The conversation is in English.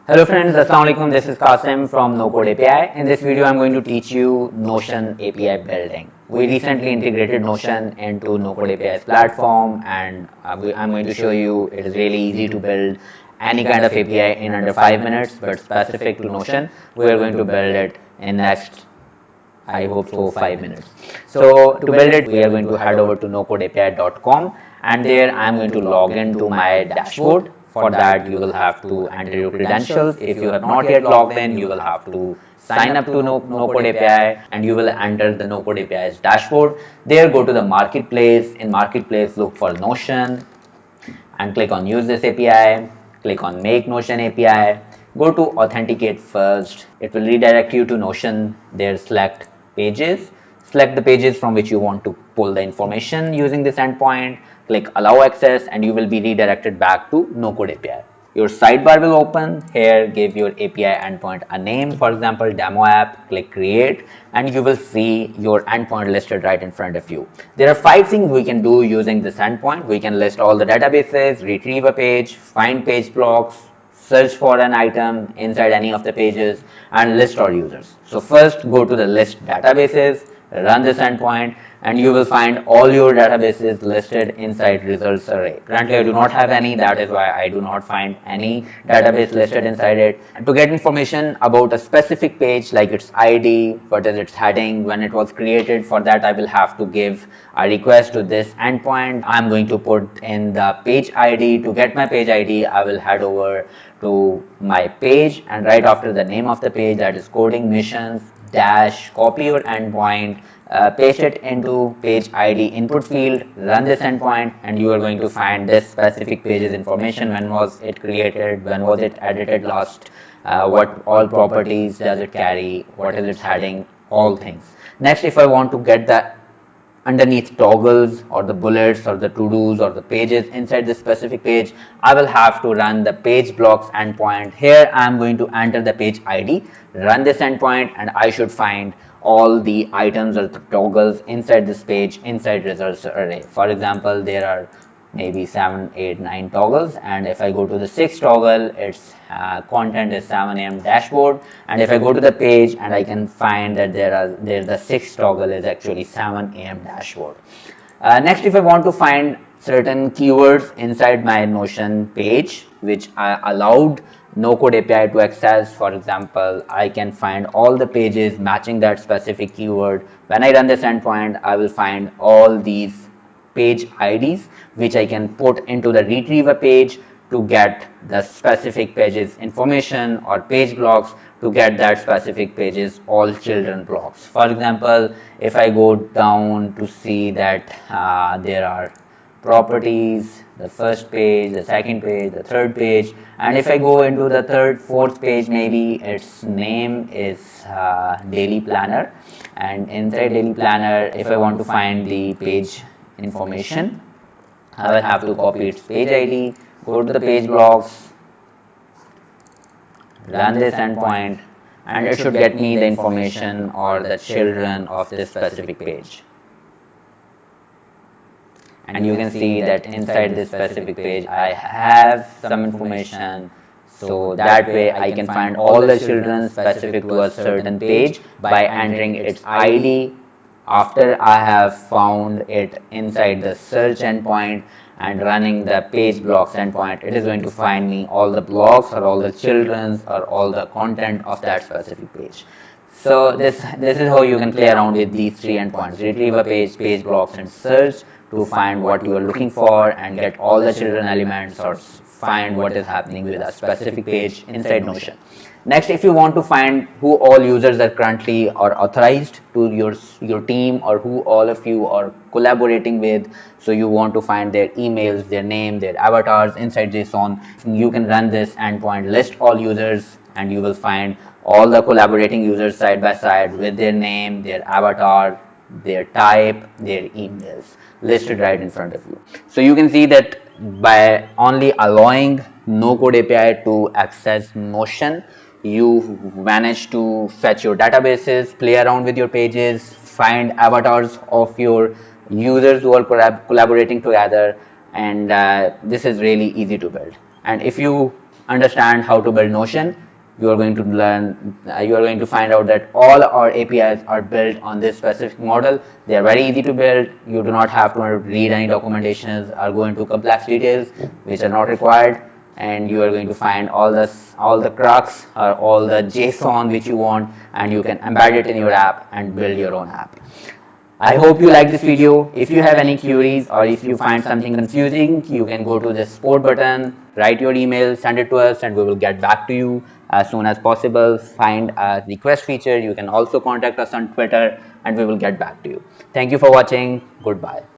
Hello friends, Assalamu alaikum. This is Qasim from NoCodeAPI. In this video, I'm going to teach you Notion API building. We recently integrated Notion into NoCodeAPI's platform, and I'm going to show you it is really easy to build any kind of API in under 5 minutes, but specific to Notion, we are going to build it in next, I hope so, 5 minutes. So to build it, we are going to head over to nocodeapi.com, and there I'm going to log into my dashboard. For that, you will have to enter your credentials. If you are not yet logged in, you will have to sign up to NoCodeAPI, and you will enter the NoCodeAPI's dashboard. There, go to the marketplace. In marketplace, look for Notion and click on use this API. Click on make Notion API. Go to authenticate first. It will redirect you to Notion. There, select pages. Select the pages from which you want to pull the information using this endpoint. Click allow access, and you will be redirected back to NoCodeAPI. Your sidebar will open. Here, give your API endpoint a name, for example, demo app. Click create, and you will see your endpoint listed right in front of you. There are 5 things we can do using this endpoint. We can list all the databases, retrieve a page, find page blocks, search for an item inside any of the pages, and list our users. So first, go to the list databases, run this endpoint, and you will find all your databases listed inside results array. Currently, I do not have any. That is why I do not find any database listed inside it. And to get information about a specific page, like its ID, what is its heading, when it was created, for that I will have to give a request to this endpoint. I'm going to put in the page ID. To get my page ID, I will head over to my page, and right after the name of the page, that is coding missions dash, copy your endpoint, paste it into page ID input field, run this endpoint, and you are going to find this specific page's information. When was it created, when was it edited last, what all properties does it carry, what is its heading, all things. Next, if I want to get the underneath toggles or the bullets or the to-dos or the pages inside this specific page, I will have to run the page blocks endpoint. Here I am going to enter the page ID, run this endpoint, and I should find all the items or the toggles inside this page inside results array. For example, there are maybe 7, 8, 9 toggles, and if I go to the 6th toggle, its content is 7 AM dashboard, and if I go to the page, and I can find that there's the 6th toggle is actually 7 AM dashboard. Next, if I want to find certain keywords inside my Notion page which I allowed NoCodeAPI to access, for example, I can find all the pages matching that specific keyword. When I run this endpoint, I will find all these page IDs which I can put into the retriever page to get the specific pages information, or page blocks to get that specific pages all children blocks. For example, if I go down to see that there are properties, the first page, the second page, the third page, and if I go into the third, fourth page, maybe its name is daily planner, and inside daily planner, if I want to find the page information, I will have to copy its page ID, go to the page blocks, run this endpoint, and it should get me the information or the children of this specific page. And you can see that inside this specific page I have some information, so that way I can find all the children specific to a certain page by entering its ID. After I have found it inside the search endpoint and running the page blocks endpoint, it is going to find me all the blocks or all the children's or all the content of that specific page. So this is how you can play around with these 3 endpoints: retrieve a page, page blocks, and search to find what you are looking for and get all the children elements, or find what is happening with a specific page inside Notion. Next, if you want to find who all users are currently or authorized to your team, or who all of you are collaborating with, so you want to find their emails, their name, their avatars inside JSON, you can run this endpoint list all users, and you will find all the collaborating users side by side with their name, their avatar, their type, their emails listed right in front of you. So you can see that by only allowing NoCodeAPI to access Notion, you manage to fetch your databases, play around with your pages, find avatars of your users who are collaborating together, and this is really easy to build. And if you understand how to build Notion, you are going to learn, you are going to find out that all our APIs are built on this specific model. They are very easy to build. You do not have to read any documentations or go into complex details which are not required, and you are going to find all the crux or all the JSON which you want, and you can embed it in your app and build your own app. I hope you like this video. If you have any queries or if you find something confusing, you can go to the support button, write your email, send it to us, and we will get back to you as soon as possible. Find a request feature. You can also contact us on Twitter and we will get back to you. Thank you for watching. Goodbye.